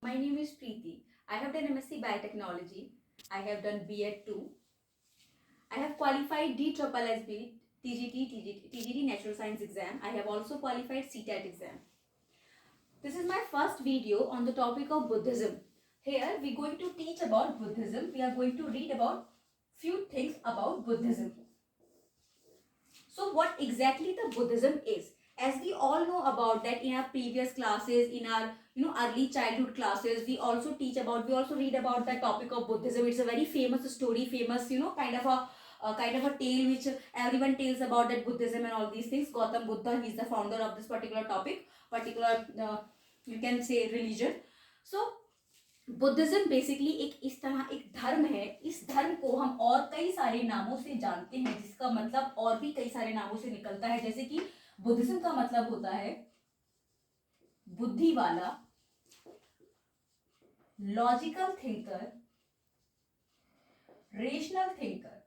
My name is Preeti. I have done MSc Biotechnology. I have done B.Ed too. I have qualified D triple SB, TGT Natural Science exam. I have also qualified CTET exam. This is my first video on the topic of Buddhism. Here we are going to teach about Buddhism. We are going to read about few things about Buddhism. So what exactly the Buddhism is? As we all know about that in our previous classes, in our early childhood classes, we also read about the topic of Buddhism. It's a very famous story, famous kind of a tale which everyone tells about, that Buddhism and all these things. Gautam Buddha, he is the founder of this particular topic, you can say religion. So Buddhism basically एक इस तरह एक धर्म है. इस धर्म को हम और कई सारे नामों से जानते हैं, जिसका मतलब और भी कई सारे नामों से निकलता है. जैसे कि बुद्धिज्म का मतलब होता है बुद्धि वाला, लॉजिकल थिंकर, रेशनल थिंकर.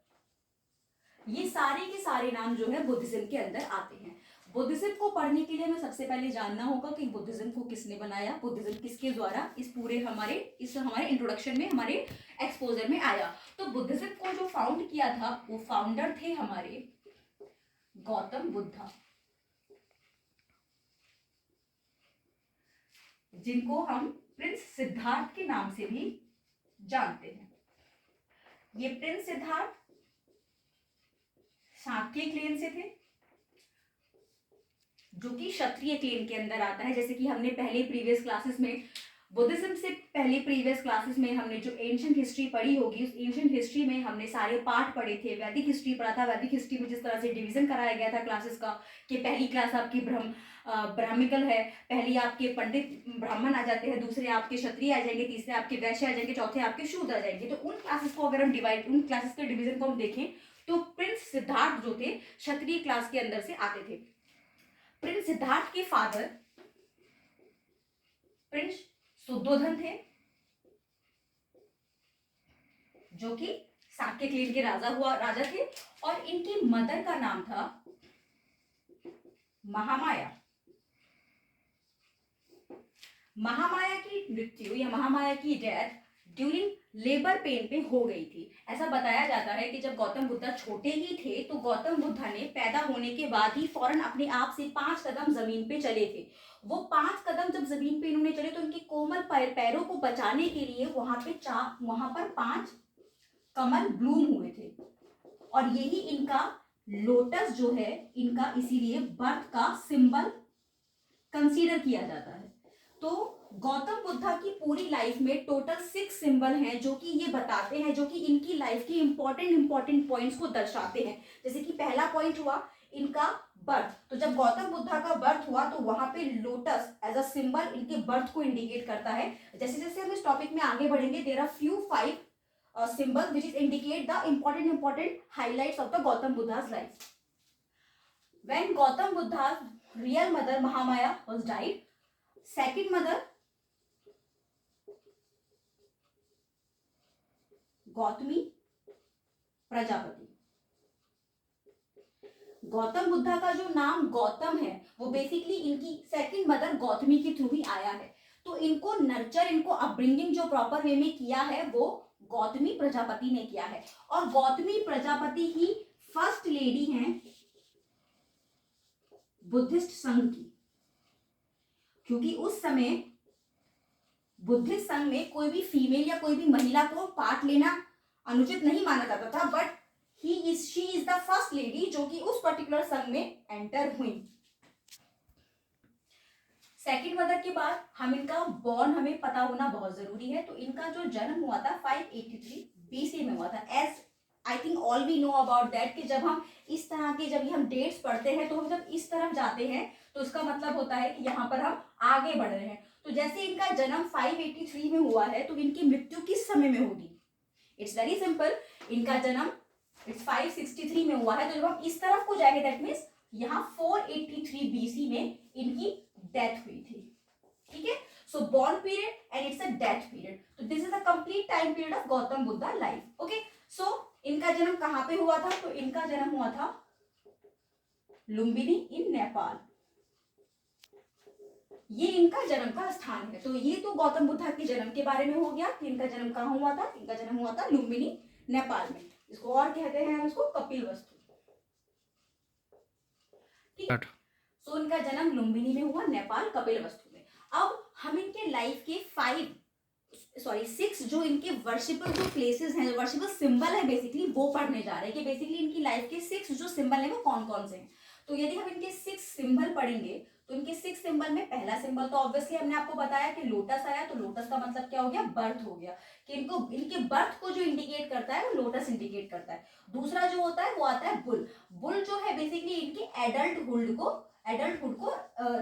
ये सारे के सारे नाम जो है बुद्धिज्म के अंदर आते हैं. बुद्धिज्म को पढ़ने के लिए हमें सबसे पहले जानना होगा कि बुद्धिज्म को किसने बनाया, बुद्धिज्म किसके द्वारा इस पूरे हमारे इंट्रोडक्शन में, हमारे एक्सपोजर में आया. तो बुद्धिज्म को जो फाउंड किया था, वो फाउंडर थे हमारे गौतम बुद्धा, जिनको हम प्रिंस सिद्धार्थ के नाम से भी जानते हैं. ये प्रिंस सिद्धार्थ शाक्य क्लेन से थे, जो कि क्षत्रिय क्लेन के अंदर आता है. जैसे कि हमने पहले प्रीवियस क्लासेस में, बुद्धिज्म से पहले प्रीवियस क्लासेस में हमने जो एंशिएंट हिस्ट्री पढ़ी होगी, उस एंशिएंट हिस्ट्री में हमने सारे पार्ट पढ़े थे. वैदिक हिस्ट्री पढ़ा था. वैदिक हिस्ट्री में जिस तरह से डिवीजन कराया गया था क्लासेस का, कि पहली क्लास आपकी ब्राह्मिकल है, पहली आपके पंडित ब्राह्मण आ जाते हैं, दूसरे आपके क्षत्रिय आ जाएंगे, तीसरे आपके वैश्य आ जाएंगे, चौथे आपके शूद्र आ जाएंगे. तो उन क्लासेस को अगर हम उन क्लासेस के डिवीजन को हम देखें, तो प्रिंस सिद्धार्थ जो थे क्षत्रिय क्लास के अंदर से आते थे. प्रिंस सिद्धार्थ के फादर प्रिंस शुद्धोधन थे, जो कि शाक्य क्लेन के राजा थे. और इनकी मदर का नाम था महामाया. महामाया की मृत्यु या महामाया की डेथ ड्यूरिंग लेबर पेन पे हो गई थी. ऐसा बताया जाता है कि जब गौतम बुद्धा छोटे ही थे, तो गौतम बुद्धा ने पैदा होने के बाद ही फौरन अपने आप से 5 कदम जमीन पे चले थे. वो 5 कदम जब जमीन पे इन्होंने चले, तो उनके कोमल पैरों को बचाने के लिए वहां पर 5 कमल ब्लूम हुए थे. और यही इनका लोटस जो है, इनका इसीलिए बर्थ का सिंबल कंसीडर किया जाता है. तो गौतम बुद्धा की पूरी लाइफ में टोटल 6 सिंबल हैं, जो कि ये बताते हैं, जो कि इनकी लाइफ की इंपॉर्टेंट पॉइंट्स को दर्शाते हैं. जैसे कि पहला पॉइंट हुआ इनका बर्थ. तो जब गौतम बुद्धा का बर्थ हुआ, तो वहां पे लोटस एज अ सिंबल इनके बर्थ को इंडिकेट करता है. जैसे जैसे हम इस टॉपिक में आगे बढ़ेंगे, there are few 5 symbol which is indicate the important highlights of the Gautam Buddha's life. When Gautam Buddha's real mother Mahamaya was died, second mother Gautami Prajapati. Gautam Buddha का जो नाम गौतम है, वो बेसिकली इनकी सेकंड मदर गौतमी के थ्रू ही आया है. तो इनको नर्चर, इनको अपब्रिंगिंग जो प्रॉपर वे में किया है, वो गौतमी प्रजापति ने किया है. और गौतमी प्रजापति ही फर्स्ट लेडी हैं बुद्धिस्ट संघ की. क्योंकि उस समय बुद्धिस्ट संघ में कोई भी फीमेल या कोई भी महिला को पार्ट लेना अनुचित नहीं माना जाता था. But she is the first lady जो कि उस पर्टिकुलर संघ में एंटर हुई. सेकंड मदर के बाद हम इनका बॉर्न हमें पता होना बहुत जरूरी है. तो इनका जो जन्म हुआ था 583 BC में हुआ था. As I think all we know about that, कि जब हम इस तरह के जब हम डेट्स पढ़ते हैं, तो हम जब इस तरफ जाते हैं, तो उसका मतलब होता है कि यहाँ पर हम आगे बढ़ रहे हैं. तो जैसे इनका जन्म 583 में हुआ है, तो इनकी मृत्यु किस समय में होगी? It's very simple. इनका जन्म 563 में हुआ है, तो जब हम इस तरफ को जाएंगे, दैट मीन्स यहाँ 483 BC में इनकी डेथ हुई थी. ठीक है. So born period and it's a death period. तो this is a complete time period of Gautam Buddha life. Okay. So इनका जन्म कहां पे हुआ था? तो इनका जन्म हुआ था लुम्बिनी इन नेपाल. ये इनका जन्म का स्थान है। तो ये तो गौतम बुद्धा के जन्म के बारे में हो गया कि इनका जन्म कहाँ हुआ था। इनका जन्म हुआ था लुम्बिनी, नेपाल में। इसको और कहते हैं हम इसको कपिलवस्तु। ठीक है, सो इनका जन्म लुम्बिनी में हुआ, नेपाल, कपिलवस्तु में। अब हम इनके लाइफ के 6 जो इनके वर्शिपल जो प्लेसेस हैं, जो वर्शिपल सिंबल है बेसिकली, वो पढ़ने जा रहे हैं कि बेसिकली इनकी लाइफ के 6 जो सिंबल है वो कौन कौन से हैं। तो यदि हम इनके 6 सिंबल पढ़ेंगे तो इनके 6 सिंबल में पहला सिंबल तो ऑब्वियसली हमने आपको बताया कि लोटस आया। तो लोटस का मतलब क्या हो गया, बर्थ हो गया, कि इनको इनके बर्थ को जो इंडिकेट करता है वो लोटस इंडिकेट करता है। दूसरा जो होता है वो आता है बुल। बुल जो है बेसिकली इनके एडल्टहुड को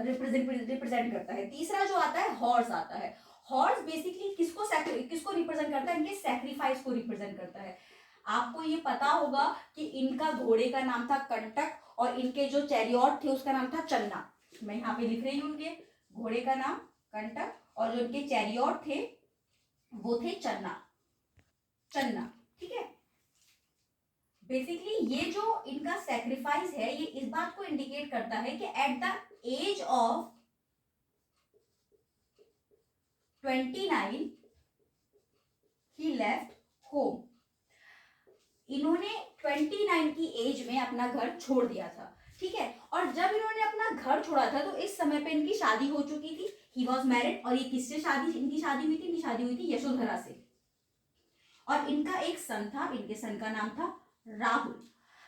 रिप्रेजेंट करता है। तीसरा जो आता है हॉर्स आता है। हॉर्स बेसिकली किसको रिप्रेजेंट करता है, इनके सैक्रिफाइस को रिप्रेजेंट करता है। आपको ये पता होगा कि इनका घोड़े का नाम था कंटक और इनके जो चैरियट थे उसका नाम था चन्ना। मैं यहाँ पे लिख रही हूँ, उनके घोड़े का नाम कंटक और जो इनके चैरियट थे वो थे चन्ना। ठीक है, बेसिकली ये जो इनका सैक्रिफाइस है ये इस बात को इंडिकेट करता है कि at the age of 29 he left home. इन्होंने 29 की एज में अपना घर छोड़ दिया था। ठीक है, और जब इन्होंने अपना घर छोड़ा था तो इस समय पे इनकी शादी हो चुकी थी। He was married. और ये किससे इनकी शादी हुई थी, इनकी शादी हुई थी यशोधरा से। और इनका एक सन था, इनके सन का नाम था राहुल।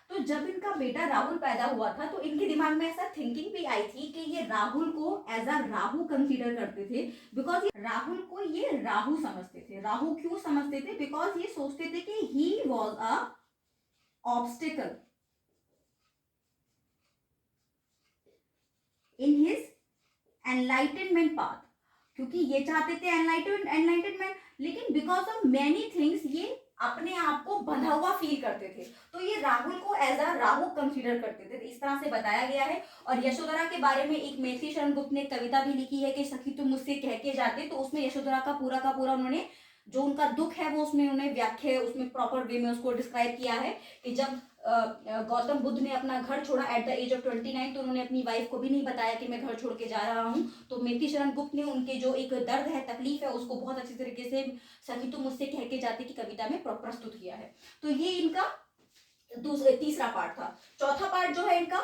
तो जब इनका बेटा राहुल पैदा हुआ था तो इनके दिमाग में ऐसा थिंकिंग भी आई थी कि ये राहुल को एज अ राहु कंसीडर करते थे, बिकॉज राहुल को ये राहु समझते थे। राहु क्यों समझते थे, बिकॉज ये सोचते थे कि he was a obstacle in his enlightenment path, क्योंकि ये चाहते थे एनलाइटनमेंट, लेकिन बिकॉज ऑफ मेनी थिंग्स ये अपने आप को बंधा हुआ फील करते थे। तो ये राहुल को एज अ राहु कंसीडर करते थे। इस तरह से बताया गया है। और यशोधरा के बारे में एक मैथिली शरण गुप्त ने कविता भी लिखी है कि सखी तुम मुझसे कह के जाते। तो उसमें यशोधरा का पूरा उन्होंने जो उनका दुख है वो उसमें उन्होंने व्याख्या उसमें प्रॉपर वे में उसको डिस्क्राइब किया है कि जब गौतम बुद्ध ने अपना घर छोड़ा एट द एज ऑफ 29 तो उन्होंने अपनी वाइफ को भी नहीं बताया कि मैं घर छोड़ के जा रहा हूँ। तो मैथिली शरण गुप्त ने उनके जो एक दर्द है, तकलीफ है, उसको बहुत अच्छी तरीके से सखी तुम मुझसे कह के जाते की कविता में प्रस्तुत किया है। तो ये इनका तीसरा पार्ट था। चौथा पार्ट जो है इनका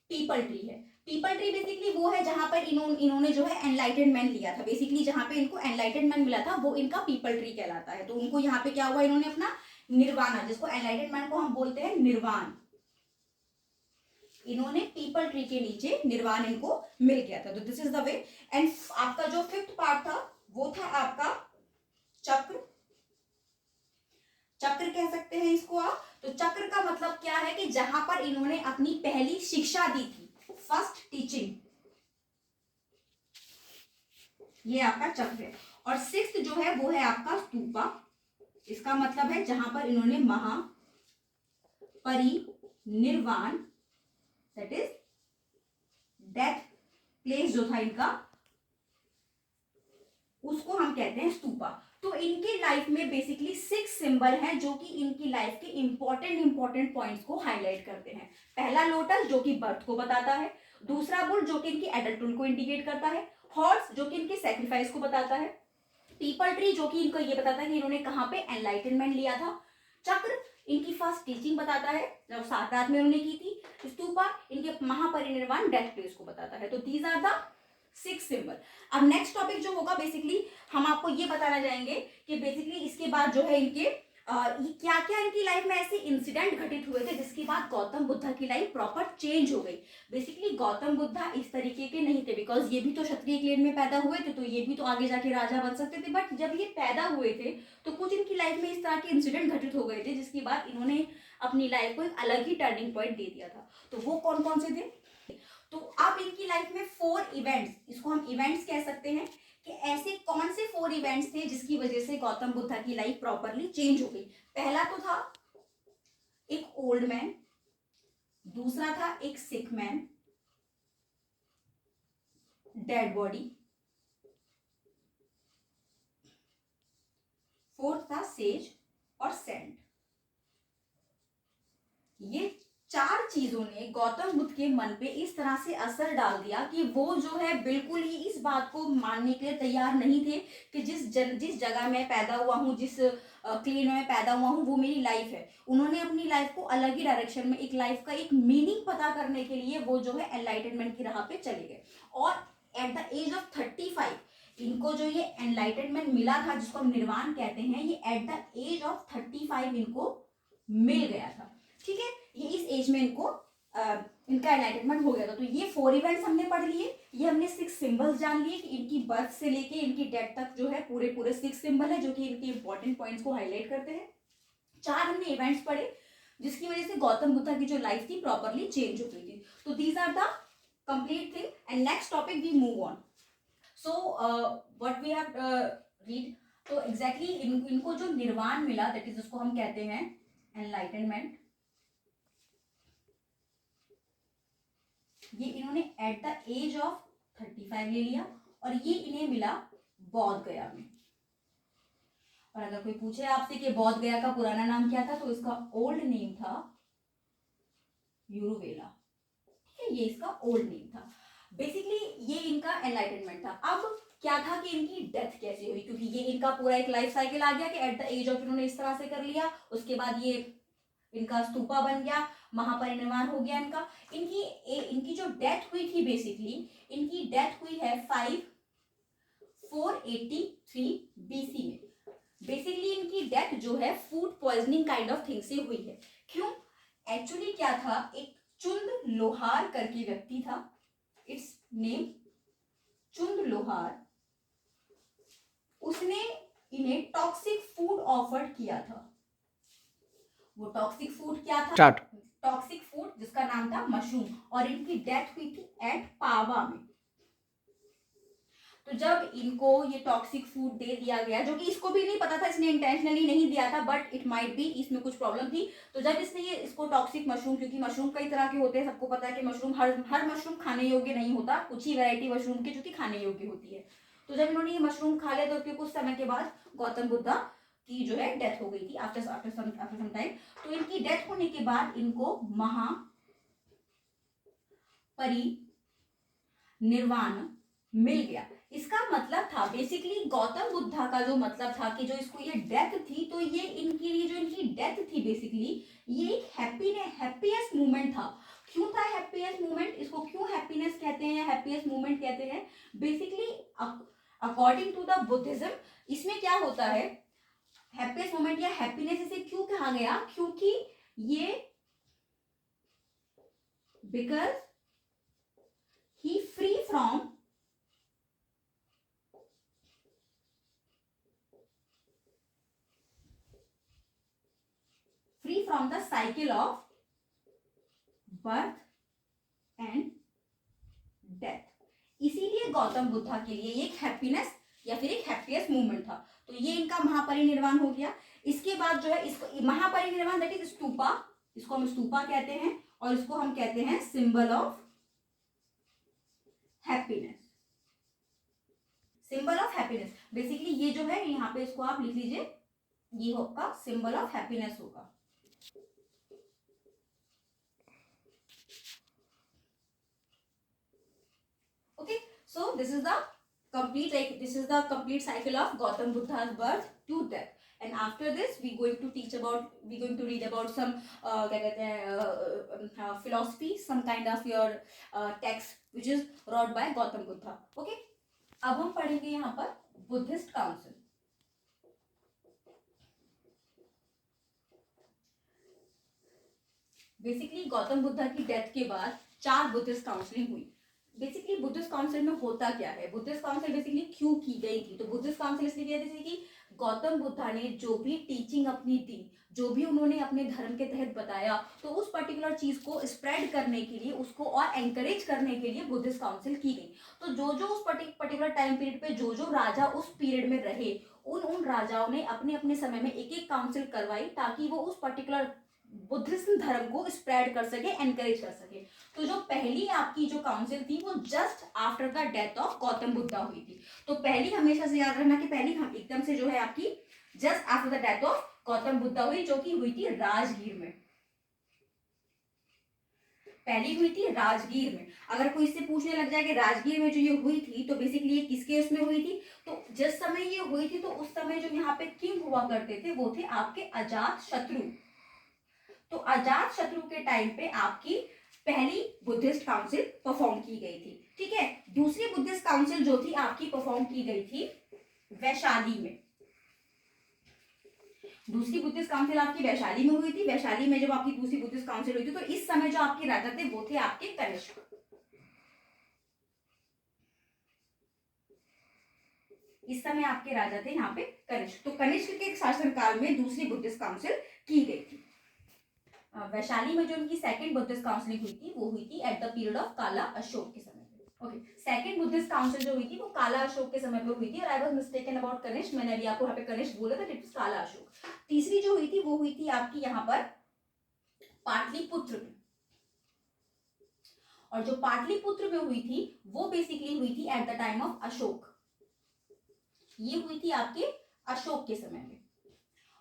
पीपल ट्री है। पीपल ट्री बेसिकली वो है जहां पर इन्होंने जो है एनलाइटनमेंट लिया था। बेसिकली जहां पे इनको एनलाइटनमेंट मिला था वो इनका पीपल ट्री कहलाता है। तो उनको यहाँ पे क्या हुआ, इन्होंने अपना निर्वाणा, जिसको एनलाइटनमेंट को हम बोलते हैं निर्वाण, इन्होंने पीपल ट्री के नीचे निर्वाण इनको मिल गया था। तो this is the way. And आपका जो 5th पार्ट था वो था आपका चक्र कह सकते हैं इसको आप। तो चक्र का मतलब क्या है कि जहां पर इन्होंने अपनी पहली शिक्षा दी थी, फर्स्ट टीचिंग, ये आपका चक्र है। और 6th जो है वो है आपका स्तूपा। इसका मतलब है जहां पर इन्होंने महापरिनिर्वाण, दैट इज डेथ प्लेस जो था इनका, उसको हम कहते हैं स्तूपा। तो इनके लाइफ में बेसिकली 6 सिंबल हैं जो कि इनकी लाइफ के इंपॉर्टेंट पॉइंट्स को हाईलाइट करते हैं। पहला लोटस जो कि बर्थ को बताता है, दूसरा बुल जो कि इनकी एडल्टहुड को इंडिकेट करता है, हॉर्स जो कि इनके सैक्रिफाइस को बताता है, पीपल ट्री जो कि इनको ये बताता है कि इन्होंने कहां पे एनलाइटनमेंट लिया था, चक्र इनकी फर्स्ट टीचिंग बताता है जब सारनाथ में उन्होंने की थी, स्तूपा इनके महापरिनिर्वाण डेथ प्लेस को बताता है। तो दीज आर द 6 सिंबल। अब नेक्स्ट टॉपिक जो होगा बेसिकली हम आपको ये बताना जाएंगे कि बेसिकली इसके बाद जो है इनके क्या क्या इनकी लाइफ में ऐसे इंसिडेंट घटित हुए थे जिसके बाद गौतम बुद्धा की लाइफ प्रॉपर चेंज हो गई। बेसिकली गौतम बुद्धा इस तरीके के नहीं थे, बिकॉज ये भी तो क्षत्रिय क्लेन में पैदा हुए थे, तो ये भी तो आगे जाके राजा बन सकते थे। बट जब ये पैदा हुए थे तो कुछ इनकी लाइफ में इस तरह के इंसिडेंट घटित हो गए थे जिसके बाद इन्होंने अपनी लाइफ को एक अलग ही टर्निंग पॉइंट दे दिया था। तो वो कौन कौन से थे? तो अब इनकी लाइफ में 4 इवेंट्स, इसको हम इवेंट्स कह सकते हैं, कि ऐसे कौन से 4 इवेंट्स थे जिसकी वजह से गौतम बुद्धा की लाइफ प्रॉपरली चेंज हो गई। पहला तो था एक ओल्ड मैन, दूसरा था एक सिक मैन, डेड बॉडी, 4th था सेज और सेंट। ये 4 चीजों ने गौतम बुद्ध के मन पे इस तरह से असर डाल दिया कि वो जो है बिल्कुल ही इस बात को मानने के लिए तैयार नहीं थे कि जिस जगह मैं पैदा हुआ हूँ, जिस क्लीन में पैदा हुआ हूँ, वो मेरी लाइफ है। उन्होंने अपनी लाइफ को अलग ही डायरेक्शन में, एक लाइफ का एक मीनिंग पता करने के लिए वो जो है एनलाइटनमेंट की राह पे चले गए। और एट द एज ऑफ 35 इनको जो ये एनलाइटनमेंट मिला था, जिसको हम निर्वाण कहते हैं, ये एट द एज ऑफ 35 इनको मिल गया था। ठीक है, ये इस एज में इनको इनका एनलाइटनमेंट हो गया था। तो ये 4 इवेंट्स हमने पढ़ लिए, ये हमने 6 सिंबल्स जान लिए कि इनकी बर्थ से लेके इनकी डेथ तक जो है पूरे पूरे 6 सिंबल है जो कि इनके इंपॉर्टेंट पॉइंट्स को हाईलाइट करते हैं। 4 हमने इवेंट्स पढ़े जिसकी वजह से गौतम बुद्ध की जो लाइफ थी प्रॉपरली चेंज हो गई थी। तो these are the complete thing and next topic we move on. So what we have read, तो एग्जैक्टली इनको जो निर्वाण मिला, दैट इज जिसको हम कहते हैं एनलाइटनमेंट, ये इन्होंने एट द एज ऑफ 35 ले लिया और ये इन्हें मिला बौद्ध गया में। और अगर कोई पूछे आपसे कि बौद्ध गया का पुराना नाम क्या था, तो इसका ओल्ड नेम था यूरुवेला। ठीक है, ये इसका ओल्ड नेम था। बेसिकली ये इनका एनलाइटनमेंट था। अब क्या था कि इनकी डेथ कैसे हुई, क्योंकि ये इनका पूरा एक लाइफ साइकिल आ गया कि एट द एज ऑफ इन्होंने इस तरह से कर लिया, उसके बाद ये इनका स्तूपा बन गया, महापरिनिर्वाण हो गया इनका। इनकी जो डेथ हुई थी, बेसिकली इनकी डेथ हुई है 483 बीसी में। बेसिकली इनकी डेथ जो है food poisoning kind of thing से हुई है। क्यों? एक्चुअली क्या था, एक चुंद लोहार करके व्यक्ति था, इट्स नेम चुंद लोहार, उसने इन्हें टॉक्सिक फूड ऑफर किया था। वो टॉक्सिक फूड क्या था? टॉक्सिक फूड जिसका नाम था मशरूम, और इनकी डेथ हुई थी एट पावा में। तो जब इनको ये टॉक्सिक फूड दे दिया गया, जो कि इसको भी नहीं पता था, इसने इंटेंशनली नहीं दिया था, बट इट माइट बी इसमें कुछ प्रॉब्लम थी। तो जब इसने ये इसको टॉक्सिक मशरूम, क्योंकि मशरूम कई तरह के होते हैं, सबको पता है कि मशरूम हर मशरूम खाने योग्य नहीं होता, कुछ ही वैरायटी मशरूम की जो कि खाने योग्य होती है। तो जब इन्होंने ये मशरूम खा लिया तो कुछ समय के बाद गौतम बुद्धा की जो है डेथ हो गई थी आफ्टर सम टाइम। तो इनकी डेथ होने के बाद इनको महापरिनिर्वाण मिल गया। इसका मतलब था बेसिकली गौतम बुद्धा का जो मतलब था कि जो इसको ये डेथ थी, तो ये इनके लिए जो इनकी डेथ थी बेसिकली ये एक हैप्पीएस्ट मूवमेंट था। क्यों था हैप्पीएस्ट मूवमेंट? इसको क्यों हैप्पीनेस कहते हैं या हैप्पीएस्ट मूवमेंट कहते हैं? Basically according to the Buddhism, इसमें क्या होता है, हैप्पीएस्ट मूवमेंट या हैप्पीनेस इसे क्यों कहा गया? क्योंकि ये because he free from the cycle of birth and death. इसीलिए गौतम बुद्धा के लिए एक हैप्पीनेस या फिर एक हैप्पीएस्ट मूवमेंट था। तो ये इनका महापरिनिर्वाण हो गया। इसके बाद जो है इसको महापरिनिर्वाण, दैट इज स्तूपा, इसको हम स्तूपा कहते हैं और इसको हम कहते हैं symbol of happiness. Symbol of happiness basically ये जो है, यहाँ पे इसको आप लिख लीजिए, ये आपका सिंबल ऑफ हैप्पीनेस होगा। Okay, so this is the complete cycle of Gautam Buddha's birth to death. And after this we're going to read about some philosophy, some kind of your text which is wrote by Gautam Buddha. Okay, अब हम पढ़ेंगे यहाँ पर Buddhist council. Basically Gautam Buddha की death के बाद 4 Buddhist counselling हुई। Basically Buddhist council में होता क्या है, बुद्धिस्ट काउंसिल बेसिकली क्यों की गई थी? तो बुद्धिस्ट काउंसिल इसलिए किया जैसे कि गौतम बुद्धा ने जो भी टीचिंग अपनी दी, जो भी उन्होंने अपने धर्म के तहत बताया, तो उस पर्टिकुलर चीज को स्प्रेड करने के लिए, उसको और एंकरेज करने के लिए बुद्धिस्ट काउंसिल की गई। तो जो उस पर्टिकुलर टाइम पीरियड पे जो राजा उस पीरियड में रहे, उन राजाओं ने अपने अपने समय में एक काउंसिल करवाई ताकि वो उस पर्टिकुलर बुद्धिज्म धर्म को स्प्रेड कर सके, एनकरेज कर सके। तो जो पहली आपकी जो काउंसिल थी वो just after the death of Gautam Buddha हुई थी। तो पहली हमेशा से याद रखना कि पहली हम एकदम से जो है आपकी just after the death of Gautam Buddha हुई, जो कि हुई थी राजगीर में। पहली हुई थी राजगीर में। अगर कोई इससे पूछने लग जाए कि राजगीर में जो ये हुई थी तो बेसिकली ये किसके उसमें हुई थी, तो जिस समय ये हुई थी तो उस समय जो यहाँ पे किंग हुआ करते थे वो थे आपके अजात शत्रु। तो अजात शत्रु के टाइम पे आपकी पहली बुद्धिस्ट काउंसिल परफॉर्म की गई थी। ठीक है, दूसरी बुद्धिस्ट काउंसिल जो थी आपकी परफॉर्म की गई थी वैशाली में। दूसरी बुद्धिस्ट काउंसिल आपकी वैशाली में हुई थी। वैशाली में जब आपकी दूसरी बुद्धिस्ट काउंसिल हुई थी तो इस समय जो आपके राजा थे वो थे आपके कनिष्क। इस समय आपके राजा थे यहाँ पे कनिष्क। तो कनिष्क के शासनकाल में दूसरी बुद्धिस्ट काउंसिल की गई थी। वैशाली में जो उनकी सेकंड बुद्धिस्ट काउंसिल हुई थी वो हुई थी एट द पीरियड ऑफ काला अशोक के समय पे। ओके, सेकंड बुद्धिस्ट काउंसिल जो हुई थी वो काला अशोक के समय पे हुई थी। और I was mistaken about Kanishka, मैंने अभी आपको यहाँ पे कनिष्क बोला था, इट वाज काला अशोक। तीसरी जो हुई थी वो हुई थी आपकी यहाँ पर पाटलिपुत्र में। और जो पाटलिपुत्र में हुई थी वो बेसिकली हुई थी at the time of Ashok. ये हुई थी आपके अशोक के समय में।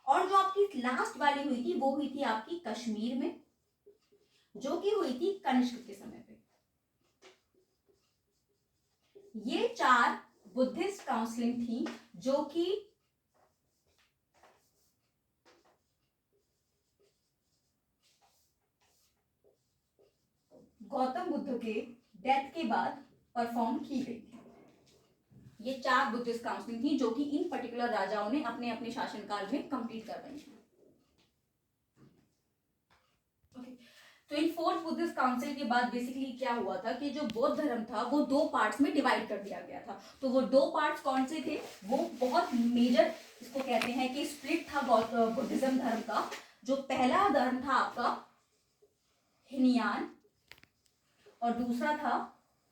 और जो आपकी लास्ट वाली हुई थी वो हुई थी आपकी कश्मीर में, जो कि हुई थी कनिष्क के समय पे। ये 4 बुद्धिस्ट काउंसलिंग थी जो कि गौतम बुद्ध के डेथ के बाद परफॉर्म की गई थी। ये 4 बुद्धिस्ट काउंसिल थी जो कि इन पर्टिकुलर राजाओं ने अपने अपने शासनकाल में कंप्लीट करवाई थी। तो इन 4th बुद्धिस्ट काउंसिल के बाद बेसिकली क्या हुआ था कि जो बौद्ध धर्म था वो 2 पार्ट्स में डिवाइड कर दिया गया था। तो वो 2 पार्ट्स कौन से थे, वो बहुत मेजर इसको कहते हैं कि स्प्लिट था बुद्धिज्म धर्म का। जो पहला धर्म था आपका हिनयान और दूसरा था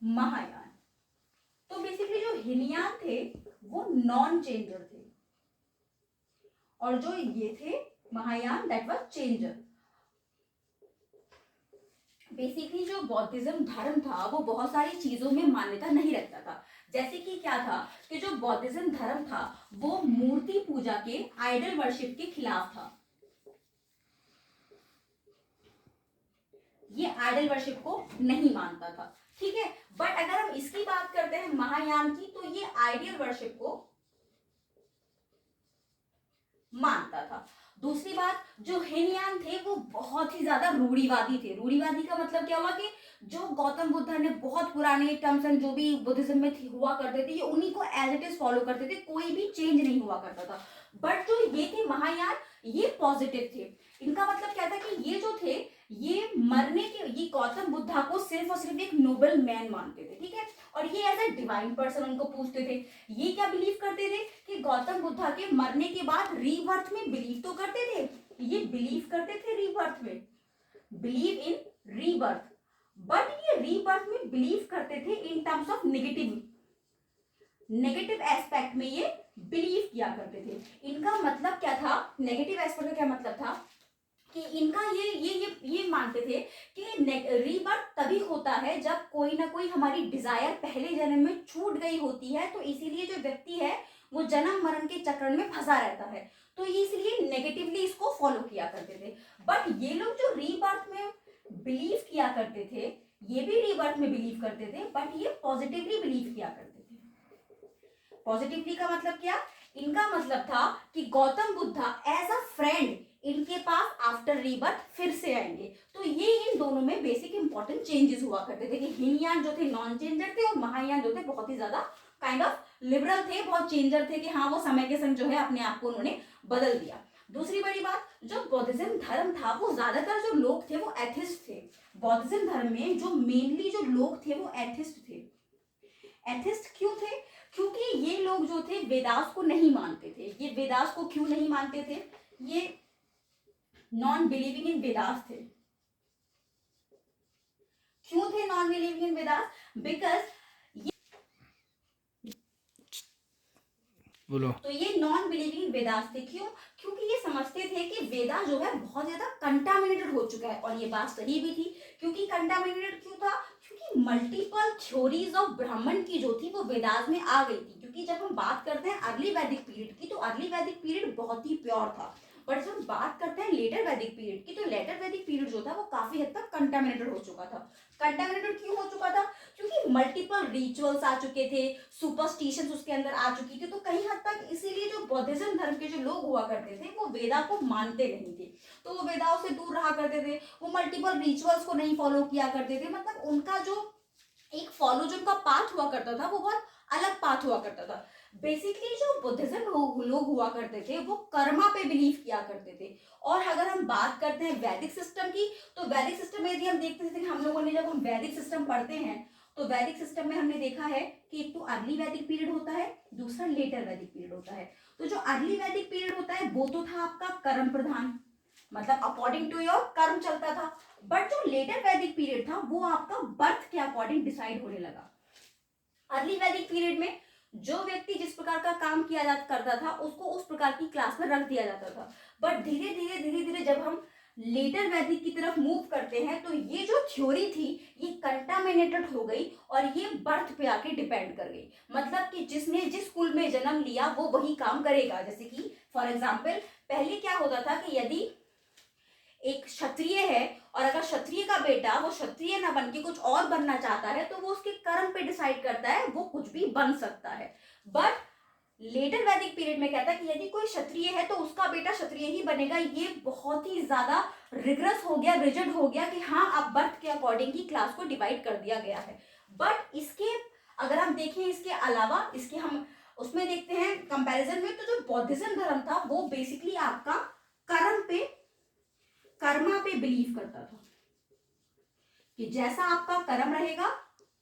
महायान। तो बेसिकली जो हिनयान थे वो नॉन चेंजर थे और जो ये थे Mahayana that was changer. Basically जो बौद्धिज्म धर्म था वो बहुत सारी चीजों में मान्यता नहीं रखता था। जैसे कि क्या था कि जो बौद्धिज्म धर्म था वो मूर्ति पूजा के, आइडल वर्शिप के खिलाफ था। ये आइडल वर्शिप को नहीं मानता था। ठीक है, बट अगर हम इसकी बात करते हैं महायान की तो ये आइडियल वर्शिप को मानता था। दूसरी बात, जो हिनयान थे वो बहुत ही ज्यादा रूढ़िवादी थे। रूढ़िवादी का मतलब क्या हुआ कि जो गौतम बुद्ध ने बहुत पुराने टर्म्स एंड जो भी बुद्धिज्म में हुआ करते थे ये उन्हीं को एज इट इज फॉलो करते थे, कोई भी चेंज नहीं हुआ करता था। बट जो ये थे महायान ये पॉजिटिव थे। इनका मतलब क्या था कि ये जो थे ये मरने के, ये गौतम बुद्धा को सिर्फ और सिर्फ एक नोबल मैन मानते थे। ठीक है, और ये एज ए डिवाइन पर्सन उनको पूछते थे। ये क्या बिलीव करते थे कि गौतम बुद्धा के मरने के बाद रीबर्थ में बिलीव तो करते थे, ये बिलीव करते थे रीबर्थ में, बिलीव इन रीबर्थ, बट ये रीबर्थ में बिलीव करते थे in terms of negative aspect में ये बिलीव किया करते थे। इनका मतलब क्या था, नेगेटिव एस्पेक्ट का क्या मतलब था कि इनका ये मानते थे कि रीबर्थ तभी होता है जब कोई ना कोई हमारी डिजायर पहले जन्म में छूट गई होती है, तो इसीलिए जो व्यक्ति है वो जन्म मरण के चक्र में फंसा रहता है, तो ये इसलिए नेगेटिवली इसको फॉलो किया करते थे। बट ये लोग जो रीबर्थ में बिलीव किया करते थे ये भी रीबर्थ में बिलीव करते थे, बट ये पॉजिटिवली बिलीव किया करते थे। पॉजिटिवली का मतलब क्या, इनका मतलब था कि Gautam Buddha as a friend इनके पास आफ्टर रीबर्थ फिर से आएंगे। तो ये इन दोनों में बेसिक इंपॉर्टेंट चेंजेस हुआ करते थे कि हिनयान जो थे नॉन चेंजर थे और महायान जो थे बहुत ही ज्यादा काइंड ऑफ लिबरल थे, बहुत चेंजर थे कि हाँ वो समय के संग जो है अपने आप को उन्होंने बदल दिया। दूसरी बड़ी बात, जो बौद्धिज्म धर्म था वो ज्यादातर जो लोग थे वो एथिस्ट थे। बौद्धिज्म धर्म में जो मेनली जो लोग थे वो एथिस्ट थे। एथिस्ट क्यों थे, क्योंकि ये लोग जो थे वेदास को नहीं मानते थे। ये वेदास को क्यों नहीं मानते थे, ये नॉन बिलीविंग इन वेदास थे। क्यों थे non believing in Vedas, because बोलो, तो ये नॉन बिलीविंग इन वेदास थे। क्यों, क्योंकि ये समझते थे कि वेदा जो है बहुत ज्यादा कंटामिनेटेड हो चुका है। और ये बात सही भी थी, क्योंकि कंटामिनेटेड क्यों था, क्योंकि मल्टीपल थ्योरीज ऑफ ब्राह्मण की जो थी वो वेदास में आ गई थी। क्योंकि जब हम बात करते हैं अर्ली वैदिक पीरियड की तो अर्ली वैदिक पीरियड बहुत ही प्योर था, बट जब बात करते हैं लेटर वैदिक पीरियड की, तो लेटर वैदिक पीरियड जो था वो काफी हद तक कंटामिनेटेड हो चुका था। कंटामिनेटेड क्यों हो चुका था? क्योंकि मल्टीपल रिचुअल्स आ चुके थे, सुपरस्टिशंस उसके अंदर आ चुकी थी, तो कहीं हद तक इसीलिए जो बौद्धिज्म धर्म के जो लोग हुआ करते थे वो वेदा को मानते नहीं थे, तो वो वेदाओं से दूर रहा करते थे, वो मल्टीपल रिचुअल्स को नहीं फॉलो किया करते थे। मतलब उनका जो एक फॉलो जो उनका पाथ हुआ करता था वो बहुत अलग पाथ हुआ करता था। बेसिकली जो बुद्धिज्म लोग हुआ करते थे वो कर्मा पे बिलीव किया करते थे। और अगर हम बात करते हैं वैदिक सिस्टम की, तो वैदिक सिस्टम में यदि हम देखते थे, हम लोगों ने जब हम वैदिक सिस्टम पढ़ते हैं तो वैदिक सिस्टम में हमने देखा है कि एक तो अर्ली वैदिक पीरियड होता है, दूसरा लेटर वैदिक पीरियड होता है। तो जो अर्ली वैदिक पीरियड होता है वो तो था आपका कर्म प्रधान, मतलब अकॉर्डिंग टू योर कर्म चलता था। बट जो लेटर वैदिक पीरियड था वो आपका बर्थ के अकॉर्डिंग डिसाइड होने लगा। अर्ली वैदिक पीरियड में जो व्यक्ति जिस प्रकार का काम किया जा करता था उसको उस प्रकार की क्लास में रख दिया जाता था। बट धीरे धीरे जब हम लेटर वैदिक की तरफ मूव करते हैं तो ये जो थ्योरी थी ये कंटामिनेटेड हो गई और ये बर्थ पे आके डिपेंड कर गई। मतलब कि जिसने जिस कुल में जन्म लिया वो वही काम करेगा। जैसे कि फॉर एग्जाम्पल पहले क्या होता था कि यदि एक क्षत्रिय है और अगर क्षत्रिय का बेटा वो क्षत्रिय ना बन के कुछ और बनना चाहता है तो वो उसके कर्म पे डिसाइड करता है, वो कुछ भी बन सकता है। बट लेटर वैदिक पीरियड में कहता है कि यदि कोई क्षत्रिय है तो उसका बेटा क्षत्रिय ही बनेगा। ये बहुत ही ज्यादा रिग्रेस हो गया, रिजिड हो गया कि हाँ अब बर्थ के अकॉर्डिंग ही क्लास को डिवाइड कर दिया गया है। बट इसके अगर हम देखें इसके अलावा इसके हम उसमें देखते हैं कंपैरिजन में, तो जो बौद्धिज्म धर्म था वो बेसिकली आपका कर्म पे कर्मा पे बिलीव करता था कि जैसा आपका कर्म रहेगा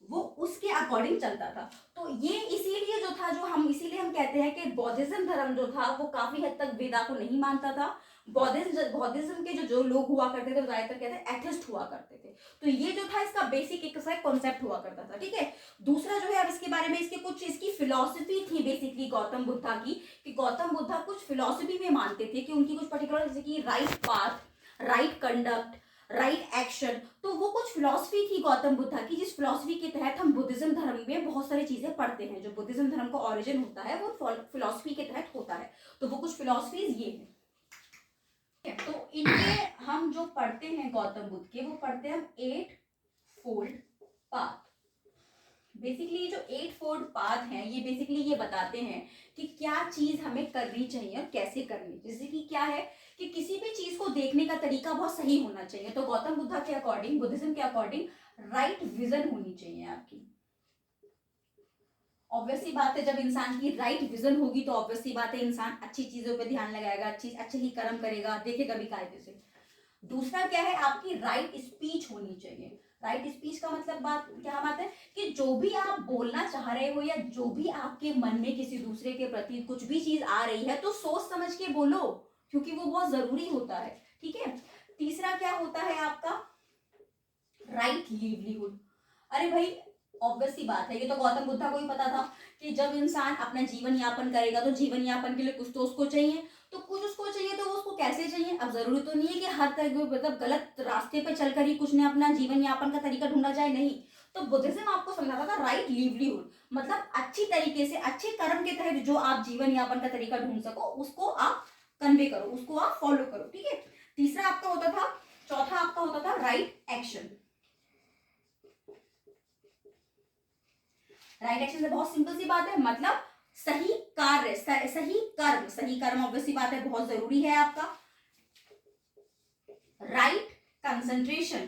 वो उसके अकॉर्डिंग चलता था। तो ये इसीलिए जो था, जो हम इसीलिए हम कहते हैं कि बौद्धिज्म धर्म जो था वो काफी हद तक वेदा को नहीं मानता था। बौद्धिज्म के जो लोग हुआ करते थे ज्यादातर कहते हैं एथिस्ट हुआ करते थे। तो ये जो था इसका बेसिक एक कॉन्सेप्ट हुआ करता था। ठीक है, दूसरा जो है अब इसके बारे में इसके कुछ इसकी फिलॉसफी थी बेसिकली गौतम बुद्धा की, कि गौतम बुद्धा कुछ फिलॉसफी में मानते थे कि उनकी कुछ पर्टिकुलर जैसे कि right path, right conduct, right action, तो वो कुछ फिलॉसफी थी गौतम बुद्धा की जिस फिलॉसफी के तहत हम बुद्धिज्म धर्म में बहुत सारी चीजें पढ़ते हैं। जो बुद्धिज्म धर्म का ओरिजिन होता है वो फिलॉसफी के तहत होता है। तो वो कुछ फिलॉसफीज ये है। तो इनके हम जो पढ़ते हैं गौतम बुद्ध के, वो पढ़ते हैं हम 8 फोल्ड पाथ। बेसिकली जो 8 फोल्ड पाथ हैं ये बेसिकली ये बताते हैं कि क्या चीज हमें करनी चाहिए और कैसे करनी। जैसे कि क्या है कि किसी भी चीज को देखने का तरीका बहुत सही होना चाहिए। तो गौतम बुद्धा के अकॉर्डिंग, बुद्धिज्म के अकॉर्डिंग राइट विजन होनी चाहिए आपकी। ऑब्वियस सी बात है जब इंसान की राइट विजन होगी तो ऑब्वियस सी बात है इंसान अच्छी चीजों पे ध्यान लगाएगा, अच्छे ही कर्म करेगा, देखेगा भी कायदे से। दूसरा क्या है, आपकी राइट स्पीच होनी चाहिए। राइट स्पीच का मतलब क्या बात है कि जो भी आप बोलना चाह रहे हो या जो भी आपके मन में किसी दूसरे के प्रति कुछ भी चीज आ रही है तो सोच समझ के बोलो, क्योंकि वो बहुत जरूरी होता है। ठीक है, तीसरा क्या होता है आपका राइट लिवलीहुड। अरे भाई ऑब्वियस सी बात है, ये तो गौतम बुद्धा को ही पता था कि जब इंसान अपना जीवन यापन करेगा तो जीवन यापन के लिए कुछ तो उसको चाहिए। तो कुछ उसको चाहिए तो वो उसको कैसे चाहिए। अब जरूरी तो नहीं है कि हर तरह मतलब गलत रास्ते पे चलकर ही कुछ ने अपना जीवन यापन का तरीका ढूंढा जाए, नहीं। तो बुद्धिज्म आपको समझाता था राइट लिवलीहुड, मतलब अच्छी तरीके से अच्छे कर्म के तहत जो आप जीवन यापन का तरीका ढूंढ सको उसको आप कन्वे करो, उसको आप फॉलो करो। ठीक है, तीसरा आपका होता था, चौथा आपका होता था राइट एक्शन। राइट एक्शन से बहुत सिंपल सी बात है, मतलब सही कार्य, सही कर्म ऑब्वियस सी बात है बहुत जरूरी है आपका। राइट कंसंट्रेशन,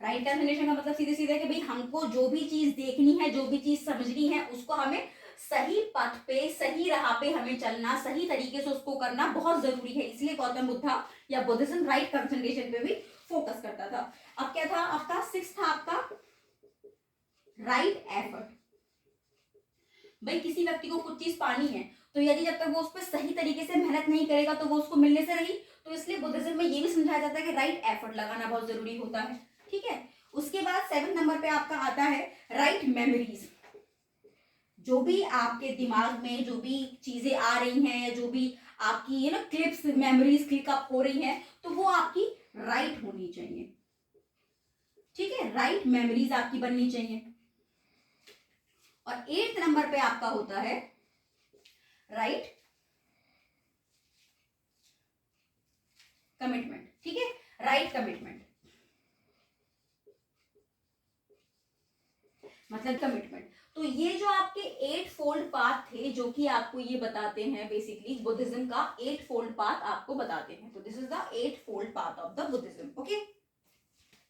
राइट कंसंट्रेशन का मतलब सीधे सीधे कि भाई हमको जो भी चीज देखनी है, जो भी चीज समझनी है, उसको हमें सही पथ पे, सही राह पे हमें चलना, सही तरीके से उसको करना बहुत जरूरी है। इसलिए गौतम बुद्धा या बुद्धिज्म राइट कंसंट्रेशन पे भी फोकस करता था। अब क्या था आपका सिक्स्थ था आपका राइट एफर्ट। भाई किसी व्यक्ति को कुछ चीज पानी है तो यदि जब तक वो उस पर सही तरीके से मेहनत नहीं करेगा तो वो उसको मिलने से रही। तो इसलिए बुद्धिज्म में ये भी समझाया जाता है कि राइट एफर्ट लगाना बहुत जरूरी होता है। ठीक है, उसके बाद 7 नंबर पे आपका आता है राइट मेमोरीज। जो भी आपके दिमाग में जो भी चीजें आ रही हैं या जो भी आपकी क्लिप्स मेमोरीज क्लिक अप हो रही हैं तो वो आपकी राइट होनी चाहिए। ठीक है, राइट मेमोरीज आपकी बननी चाहिए। और 8 नंबर पे आपका होता है राइट कमिटमेंट, ठीक है, राइट कमिटमेंट मतलब कमिटमेंट। तो ये जो आपके 8 फोल्ड पाथ थे जो कि आपको ये बताते हैं बेसिकली बुद्धिज्म का 8 फोल्ड पाथ आपको बताते हैं। तो this is the 8 fold path of the Buddhism. Okay,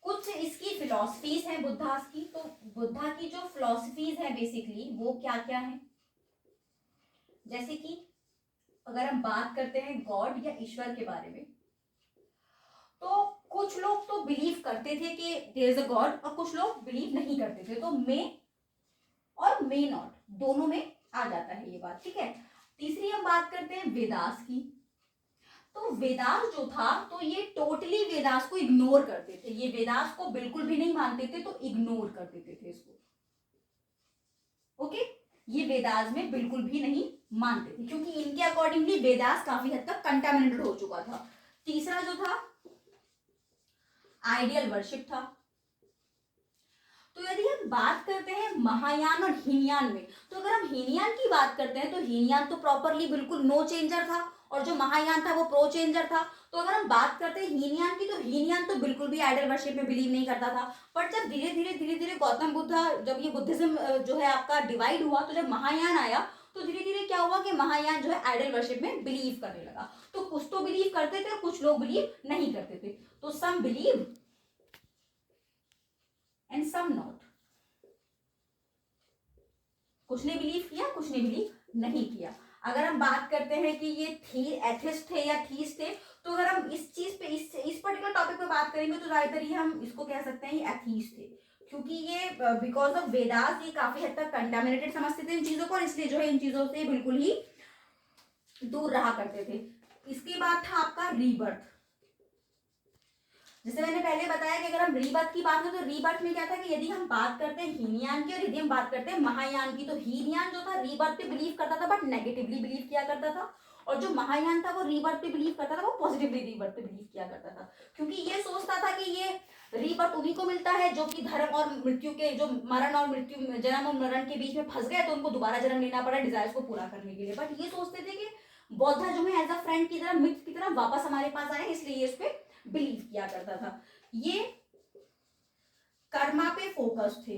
कुछ इसकी फिलॉसफीज हैं बुद्धा की। तो बुद्धा की जो फिलॉसफीज है बेसिकली वो क्या क्या है, जैसे कि अगर हम बात करते हैं गॉड या ईश्वर के बारे में, तो कुछ लोग तो बिलीव करते थे कि देयर इज अ गॉड और कुछ लोग बिलीव नहीं करते थे। तो मे और मे नॉट दोनों में आ जाता है ये बात, ठीक है। तीसरी हम बात करते हैं वेदास की। तो वेदास जो था तो ये टोटली वेदास को इग्नोर करते थे, ये वेदास को बिल्कुल भी नहीं मानते थे, तो इग्नोर कर देते थे इसको। ओके, ये वेदास में बिल्कुल भी नहीं मानते थे क्योंकि इनके अकॉर्डिंगली वेदास काफी हद तक कंटामिनेटेड हो चुका था। तीसरा जो था आइडियल वर्शिप था। तो यदि हम बात करते हैं महायान और हीनयान में, तो अगर हम हीनयान की बात करते हैं तो हीनयान तो प्रॉपरली बिल्कुल नो चेंजर था और जो महायान था वो प्रो चेंजर था। तो अगर हम बात करते हैं हीनयान की, तो हीनयान तो बिल्कुल भी आइडल वर्शिप में बिलीव नहीं करता था। बट जब धीरे धीरे गौतम बुद्धा, जब ये बुद्धिज्म जो है आपका डिवाइड हुआ, तो जब महायान आया तो धीरे धीरे क्या हुआ कि महायान जो है आइडल वर्शिप में बिलीव करने लगा। तो कुछ तो बिलीव करते थे और कुछ लोग बिलीव नहीं करते थे। तो some believe and some not, कुछ ने बिलीव किया कुछ ने बिलीव नहीं किया। अगर हम बात करते हैं कि ये थी एथिस्ट थे या थीस्ट थे, तो अगर हम इस चीज पे इस पर्टिकुलर टॉपिक पे बात करेंगे तो ज्यादातर ही हम इसको कह सकते हैं ये एथीस्ट थे, क्योंकि ये बिकॉज ऑफ वेदास ये काफी हद तक कंटामिनेटेड समझते थे इन चीजों को, और इसलिए जो है इन चीजों से बिल्कुल ही दूर रहा करते थे। इसके बाद था आपका रीबर्थ। जैसे मैंने पहले बताया कि अगर हम रीबर्थ की बात करें तो रीबर्थ में क्या था कि यदि हम बात करते हैं हीनयान की और यदि हम बात करते हैं महायान की, तो हीनयान जो था रीबर्थ पे बिलीव करता था बट नेगेटिवली बिलीव किया करता था, और जो महायान था वो रीबर्थ पे बिलीव करता था, वो पॉजिटिवली रीबर्थ पे बिलीव किया करता था, क्योंकि ये सोचता था कि ये रीबर्थ उन्हीं को मिलता है जो कि धर्म और मृत्यु के, जो मरण और मृत्यु, जन्म और मरण के बीच में फंस गए तो उनको दोबारा जन्म लेना पड़ा डिजायर्स को पूरा करने के लिए। बट ये सोचते थे कि बौद्धा जो है एज अ फ्रेंड की तरह, मित्र की तरह वापस हमारे पास आए, इसलिए ये इस पे बिलीव किया करता था। ये कर्मा पे फोकस थे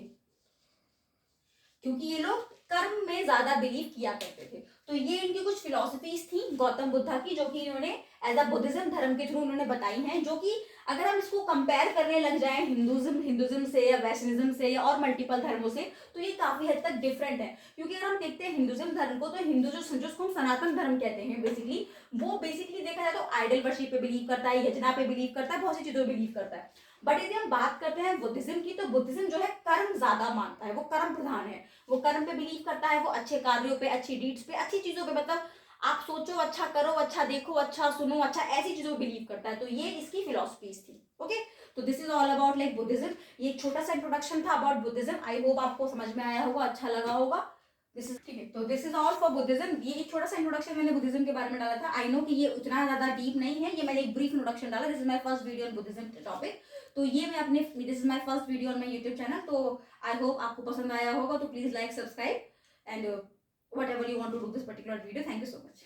क्योंकि ये लोग कर्म में ज्यादा बिलीव किया करते थे। तो ये इनकी कुछ फिलॉसफीज थी गौतम बुद्धा की, जो कि इन्होंने एज अ बुद्धिज्म धर्म के थ्रू उन्होंने बताई हैं, जो कि अगर हम इसको कंपेयर करने लग जाएं हिंदुज्म से या वैष्णविज्म से या और मल्टीपल धर्मों से, तो ये काफी हद तक डिफरेंट है। क्योंकि अगर हम देखते हैं हिंदुज्म धर्म को, तो हिंदू जिसको हम सनातन धर्म कहते हैं बेसिकली, वो बेसिकली देखा जाए तो आइडल वर्शिप पे बिलीव करता है, यजना पे बिलीव करता है, बहुत सी चीजों पे बिलीव करता है। बट यदि हम बात करते हैं बुद्धिज्म की, तो बुद्धिज्म जो है कर्म ज्यादा मानता है, वो कर्म प्रधान है, वो कर्म पे बिलीव करता है, वो अच्छे कार्यों पे, अच्छी डीड्स पे, अच्छी चीजों पे, मतलब आप सोचो अच्छा करो, अच्छा देखो, अच्छा सुनो, अच्छा ऐसी चीजों पे बिलीव करता है। तो ये इसकी फिलॉसफीज थी। ओके, तो this is all about like Buddhism. ये एक छोटा सा इंट्रोडक्शन था अबाउट बुद्धिज्म। आई होप आपको समझ में आया होगा, अच्छा लगा होगा। दिस इज ठीक है। तो this is all for Buddhism. ये एक छोटा सा इंट्रोडक्शन मैंने बुद्धिज्म के बारे में डाला था। आई नो कि ये उतना ज्यादा डीप नहीं है, ये मैंने एक ब्रीफ इंट्रोडक्शन डाला। This is my first video on Buddhism topic. तो ये मैं अपने, this is my first video on my YouTube channel. तो आई होप आपको पसंद आया होगा। तो please like, subscribe and whatever you want to do this particular video. Thank you so much.